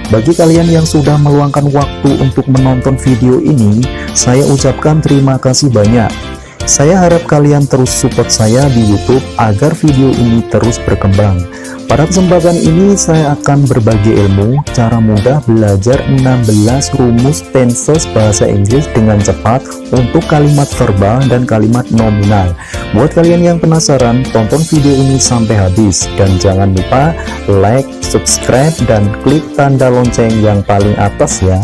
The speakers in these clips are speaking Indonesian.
Bagi kalian yang sudah meluangkan waktu untuk menonton video ini, saya ucapkan terima kasih banyak. Saya harap kalian terus support saya di YouTube agar video ini terus berkembang. Pada kesempatan ini saya akan berbagi ilmu cara mudah belajar 16 rumus tenses bahasa Inggris dengan cepat untuk kalimat verbal dan kalimat nominal. Buat kalian yang penasaran, tonton video ini sampai habis dan jangan lupa like, subscribe, dan klik tanda lonceng yang paling atas ya.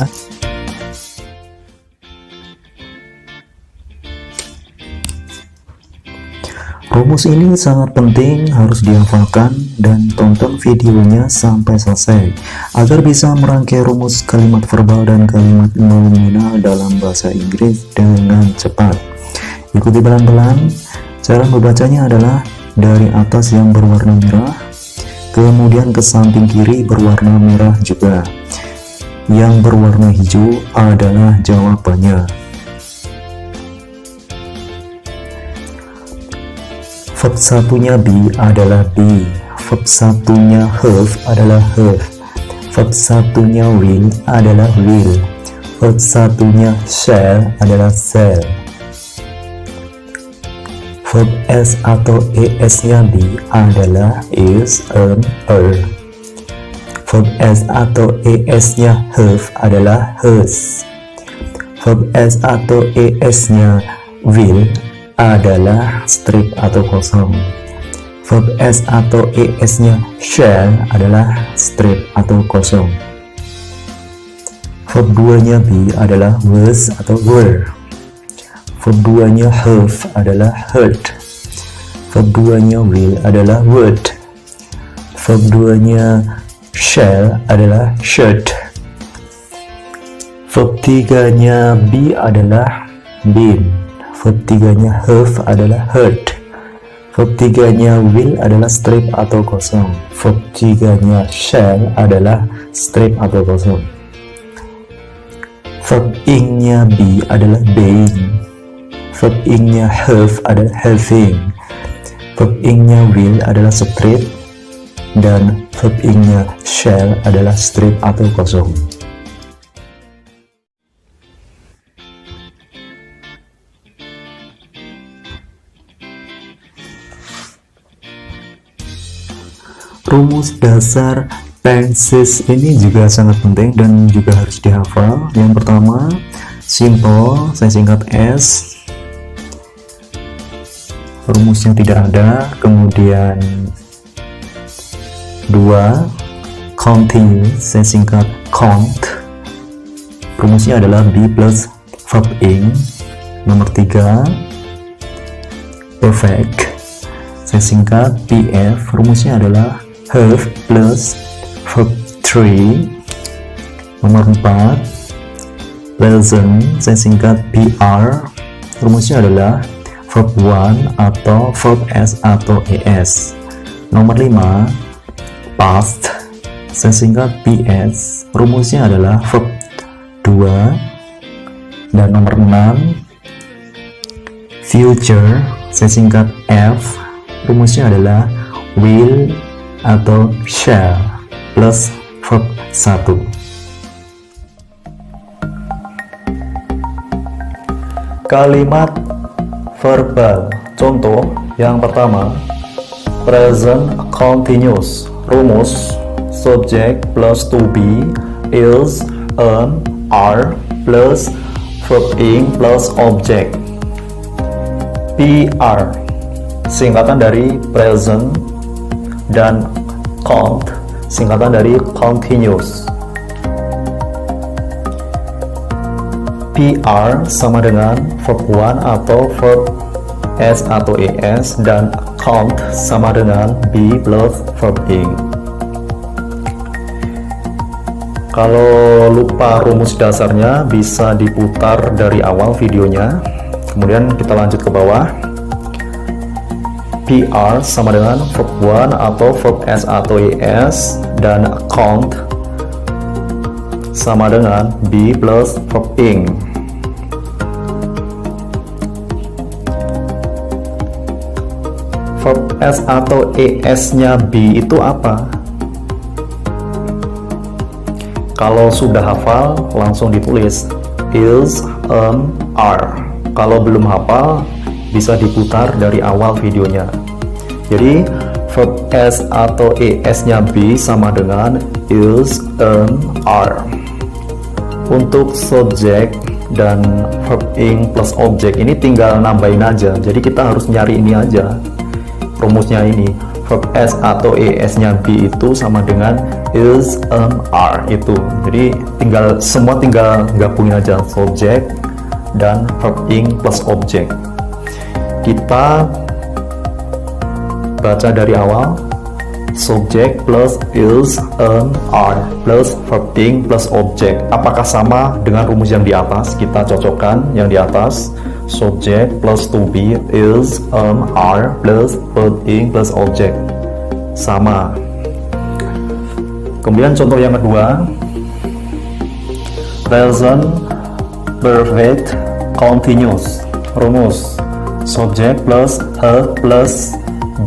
Rumus ini sangat penting, harus dihafalkan dan tonton videonya sampai selesai agar bisa merangkai rumus kalimat verbal dan kalimat nominal dalam bahasa Inggris dengan cepat. Ikuti pelan-pelan. Cara membacanya adalah dari atas yang berwarna merah, kemudian ke samping kiri berwarna merah juga. Yang berwarna hijau adalah jawabannya. Verb satunya be adalah be, verb satunya have adalah have, verb satunya will adalah will, verb satunya shall adalah shall. Verb s atau es nya be adalah is, are. Verb s atau es nya have adalah has. Verb s atau es nya will adalah strip atau kosong. Verb s atau es nya shall adalah strip atau kosong. Verb 2 nya be adalah was atau were. Verb 2 nya have adalah heard. Verb 2 nya will adalah would. Verb 2 nya shall adalah should. Verb 3 nya be adalah been. Verb 3 nya have adalah heard. Verb 3 nya will adalah strip atau kosong. Verb 3 nya shall adalah strip atau kosong. Verb ing nya be adalah being. Verb ing nya have adalah having. Verb ing nya will adalah strip. Dan verb ing nya shall adalah strip atau kosong. Rumus dasar tenses ini juga sangat penting dan juga harus dihafal. Yang pertama, simple, saya singkat S. Rumusnya tidak ada. Kemudian 2, continuous, saya singkat count. Rumusnya adalah be plus verb ing. Nomor 3, perfect, saya singkat PF. Rumusnya adalah have plus verb 3. Nomor 4, pleasant, saya singkat PR. Rumusnya adalah verb 1 atau verb s atau es. Nomor 5, past, saya singkat PS. Rumusnya adalah verb 2. Dan nomor 6, future, saya singkat F. Rumusnya adalah will atau shall plus verb 1. Kalimat verbal. Contoh yang pertama, present continuous. Rumus subject plus to be, is, are plus verb ing plus object. PR singkatan dari present dan count singkatan dari continuous. PR sama dengan verb 1 atau verb s atau es, dan count sama dengan be plus verb ing. Kalau lupa rumus dasarnya bisa diputar dari awal videonya. Kemudian kita lanjut ke bawah. PR sama dengan verb 1 atau verb s atau es, dan count sama dengan be plus verb ing. Verb s atau es nya be itu apa? Kalau sudah hafal, langsung ditulis is, are. Kalau belum hafal, bisa diputar dari awal videonya. Jadi verb s atau es nya be sama dengan is, are. Untuk subjek dan verb ing plus objek ini tinggal nambahin aja. Jadi kita harus nyari ini aja, rumusnya ini. Verb s atau es nya be itu sama dengan is, are itu. Jadi semua tinggal gabungin aja, subjek dan verb ing plus objek. Kita baca dari awal. Subjek plus is, are plus verb ing plus objek. Apakah sama dengan rumus yang di atas? Kita cocokkan yang di atas. Subjek plus to be is, are plus verb ing plus objek. Sama. Kemudian contoh yang kedua, present perfect continuous. Rumus subjek plus have plus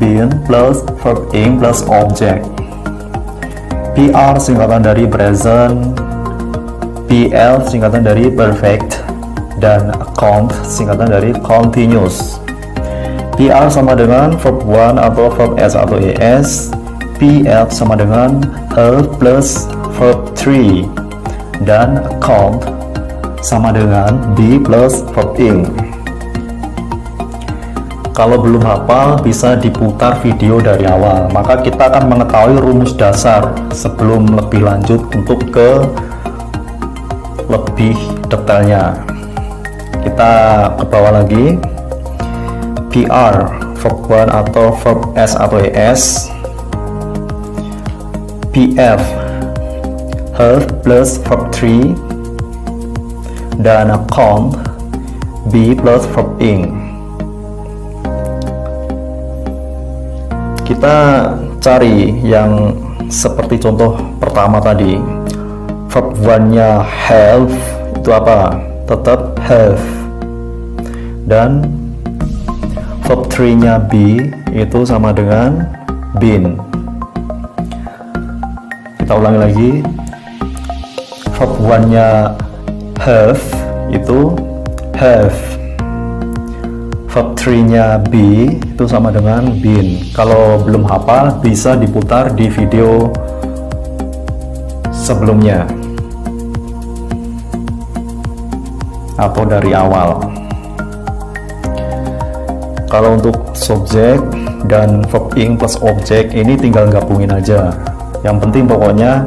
been plus verb ing plus object. PR singkatan dari present, PL singkatan dari perfect, dan count singkatan dari continuous. PR sama dengan verb 1 atau verb s atau es, PL sama dengan have plus verb 3, dan count sama dengan be plus verb ing. Kalau belum hafal, bisa diputar video dari awal. Maka kita akan mengetahui rumus dasar sebelum lebih lanjut untuk ke lebih detailnya. Kita ke bawah lagi. PR, verb 1 atau verb s atau es. PF, have plus verb 3, dan count, be plus verb ing. Kita cari yang seperti contoh pertama tadi. Verb 1-nya have itu apa? Tetap have. Dan verb 3-nya be itu sama dengan been. Kita ulangi lagi. Verb 1-nya have itu have. Verb 3-nya be itu sama dengan been. Kalau belum hafal, bisa diputar di video sebelumnya atau dari awal. Kalau untuk subjek dan verb ing plus objek ini tinggal gabungin aja. Yang penting pokoknya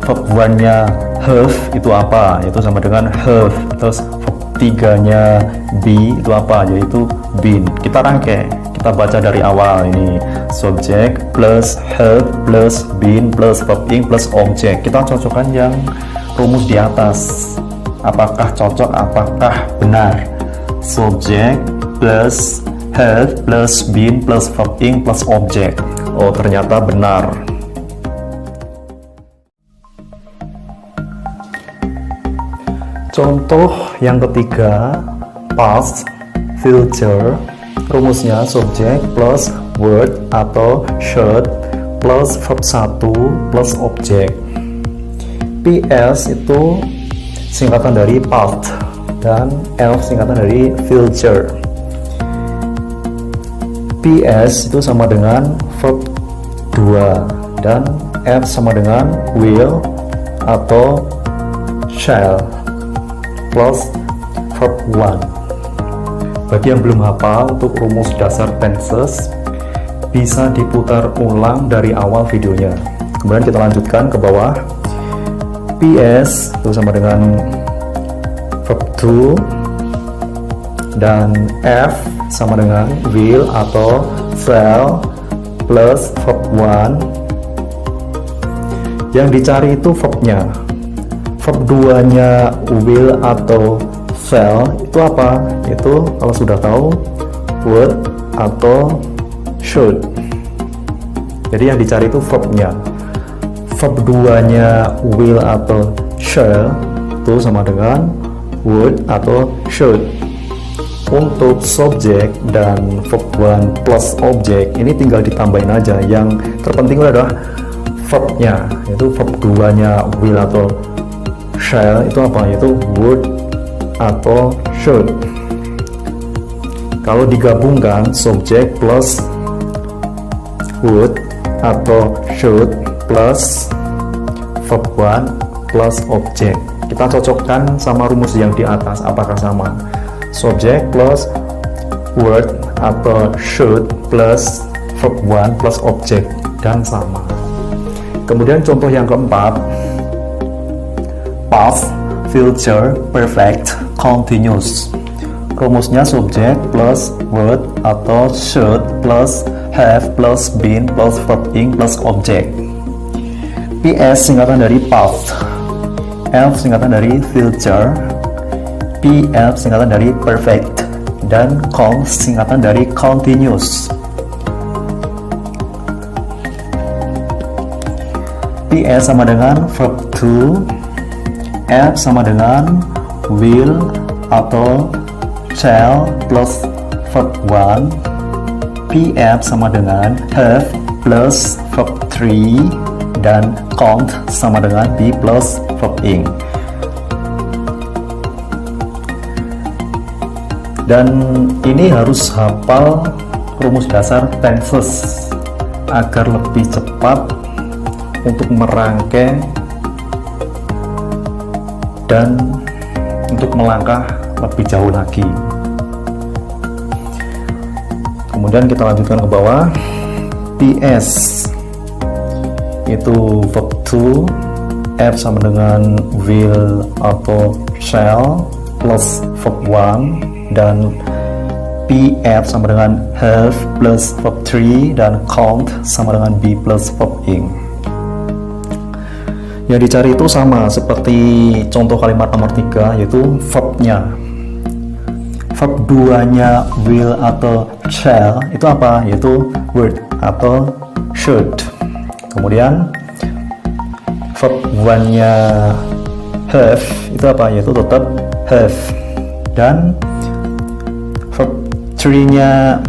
verb 1-nya have itu apa? Itu sama dengan have. Terus verb 3-nya be itu apa? Yaitu been. Kita rangkai, kita baca dari awal ini. Subjek plus have plus been plus verb ing plus objek. Kita cocokkan yang rumus di atas. Apakah cocok? Apakah benar? Subjek plus have plus been plus verb ing plus objek. Oh, ternyata benar. Contoh yang ketiga, past future. Rumusnya subjek plus word atau should plus verb 1 plus objek. PS itu singkatan dari past dan F singkatan dari future. PS itu sama dengan verb 2 dan F sama dengan will atau shall plus verb 1. Bagi yang belum hafal untuk rumus dasar tenses, bisa diputar ulang dari awal videonya. Kemudian kita lanjutkan ke bawah. PS itu sama dengan verb 2 dan F sama dengan will atau shall plus verb 1. Yang dicari itu verbnya. Verb 2-nya will atau shall itu apa? Itu kalau sudah tahu would atau should. Jadi yang dicari itu verbnya. Verb 2-nya will atau shall itu sama dengan would atau should. Untuk subjek dan verb 1 plus objek ini tinggal ditambahin aja. Yang terpenting adalah verbnya, yaitu verb 2-nya will atau shall itu apa? Yaitu would atau should. Kalau digabungkan subject plus would atau should plus verb 1 plus object. Kita cocokkan sama rumus yang di atas, apakah sama? Subject plus would atau should plus verb 1 plus object, dan sama. Kemudian contoh yang keempat, past, future, perfect, continuous. Rumusnya subject plus would atau should plus have plus been plus verb ing plus object. PS singkatan dari past, F singkatan dari future, PF singkatan dari perfect, dan con singkatan dari continuous. PS sama dengan verb to, F sama dengan will atau shall plus verb 1, PF sama dengan have plus verb 3, dan count sama dengan be plus verb ing. Dan ini harus hafal rumus dasar tenses agar lebih cepat untuk merangkai dan untuk melangkah lebih jauh lagi. Kemudian kita lanjutkan ke bawah. PS itu verb to, F sama dengan will atau shall plus verb 1, dan PF sama dengan have plus verb 3, dan count sama dengan be plus verb ing. Yang dicari itu sama seperti contoh kalimat nomor 3, yaitu verbnya. Verb 2-nya will atau shall itu apa? Yaitu would atau should. Kemudian verb 1-nya have itu apa? Yaitu tetap have. Dan verb 3-nya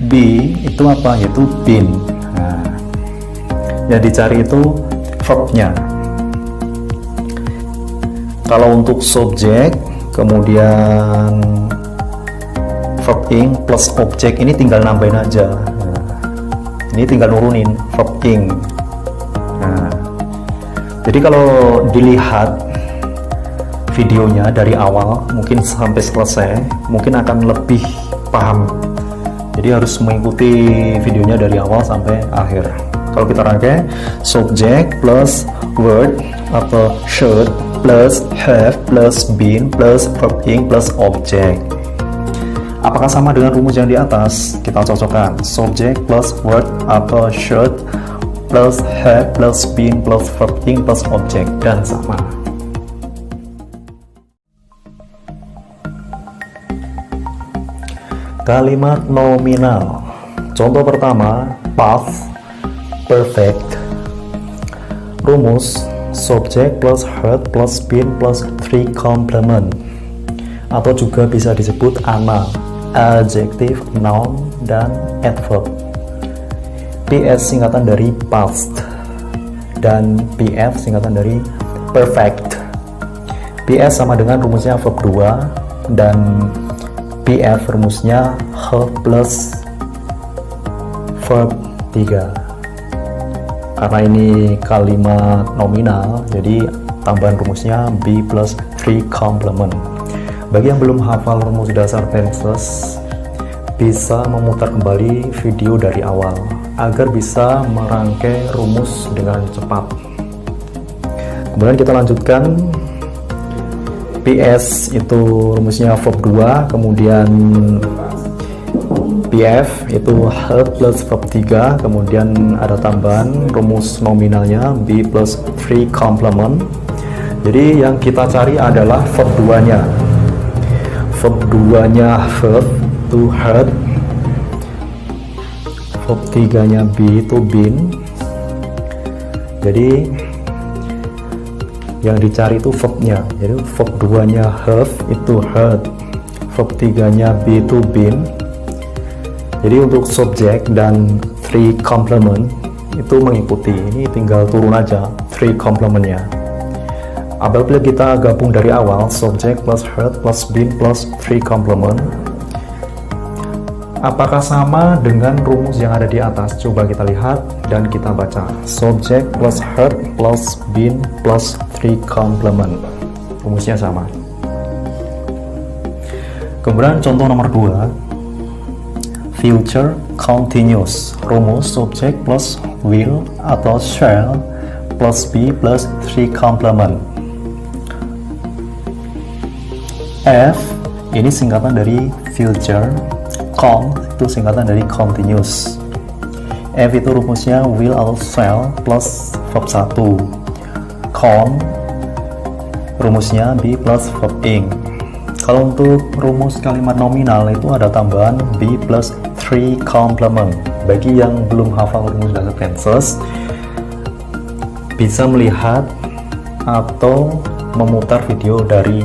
be itu apa? Yaitu been. Nah, yang dicari itu verbnya. Kalau untuk subjek, kemudian verb ing plus objek ini tinggal nambahin aja. Nah, ini tinggal nurunin verb ing. Nah, jadi kalau dilihat videonya dari awal mungkin sampai selesai, mungkin akan lebih paham. Jadi harus mengikuti videonya dari awal sampai akhir. Kalau kita rangkai, subject plus word atau should plus have plus been plus verb ing plus object. Apakah sama dengan rumus yang di atas? Kita cocokkan subject plus word atau should plus have plus been plus verb ing plus object, dan sama. Kalimat nominal. Contoh pertama, past perfect. Rumus subject plus had plus been plus 3 complement, atau juga bisa disebut ANA, adjective, noun, dan adverb. PS singkatan dari past, dan PF singkatan dari perfect. PS sama dengan rumusnya verb 2, dan PF rumusnya have plus verb 3. Karena ini kalimat nominal, jadi tambahan rumusnya be plus 3 complement. Bagi yang belum hafal rumus dasar tenses, bisa memutar kembali video dari awal agar bisa merangkai rumus dengan cepat. Kemudian kita lanjutkan. PS itu rumusnya verb 2, kemudian PF itu have plus verb 3, kemudian ada tambahan rumus nominalnya be plus 3 complement. Jadi yang kita cari adalah verb 2-nya. Verb 2-nya have to had, verb 3-nya be to been. Jadi yang dicari itu verbnya. Jadi verb 2-nya have itu had, verb 3-nya be to been. Jadi untuk subjek dan 3 complement itu mengikuti, ini tinggal turun aja 3 complementnya. Apabila kita gabung dari awal, subject plus heard plus been plus 3 complement, apakah sama dengan rumus yang ada di atas? Coba kita lihat dan kita baca. Subject plus heard plus been plus 3 complement. Rumusnya sama. Kemudian contoh nomor 2, future continuous. Rumus subject plus will atau shall plus be plus 3 complement. F ini singkatan dari future, con itu singkatan dari continuous. F itu rumusnya will atau shall plus verb 1. Con rumusnya be plus verb ing. Kalau untuk rumus kalimat nominal itu ada tambahan be plus 3 complement. Bagi yang belum hafal rumus dasar tenses, bisa melihat atau memutar video dari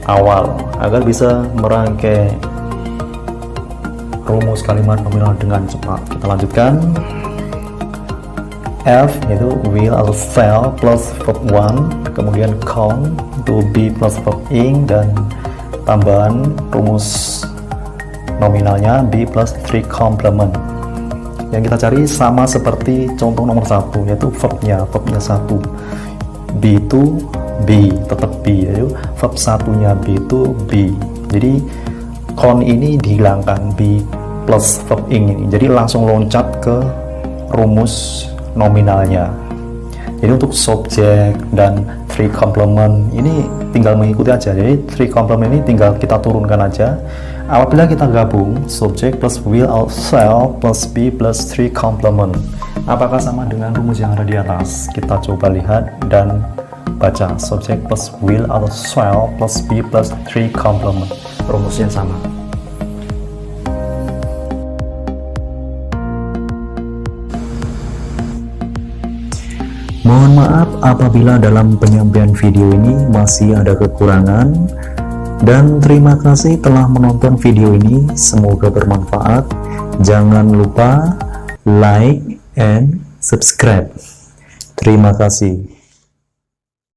awal agar bisa merangkai rumus kalimat nominal dengan cepat. Kita lanjutkan. F yaitu will atau shall plus verb 1, kemudian con itu be plus verb ing, dan tambahan rumus nominalnya be plus 3 complement. Yang kita cari sama seperti contoh nomor 1, yaitu verbnya 1. Be itu be, tetap be, yaitu verb satunya be itu be. Jadi con ini dihilangkan, be plus verb ing ini, jadi langsung loncat ke rumus nominalnya. Jadi untuk subject dan 3 complement ini tinggal mengikuti aja. Jadi 3 complement ini tinggal kita turunkan aja. Apabila kita gabung subject plus will atau shall plus be plus 3 complement, apakah sama dengan rumus yang ada di atas? Kita coba lihat dan baca. Subject plus will atau shall plus be plus 3 complement, rumusnya sama. Mohon maaf apabila dalam penyampaian video ini masih ada kekurangan, dan terima kasih telah menonton video ini. Semoga bermanfaat. Jangan lupa like and subscribe. Terima kasih.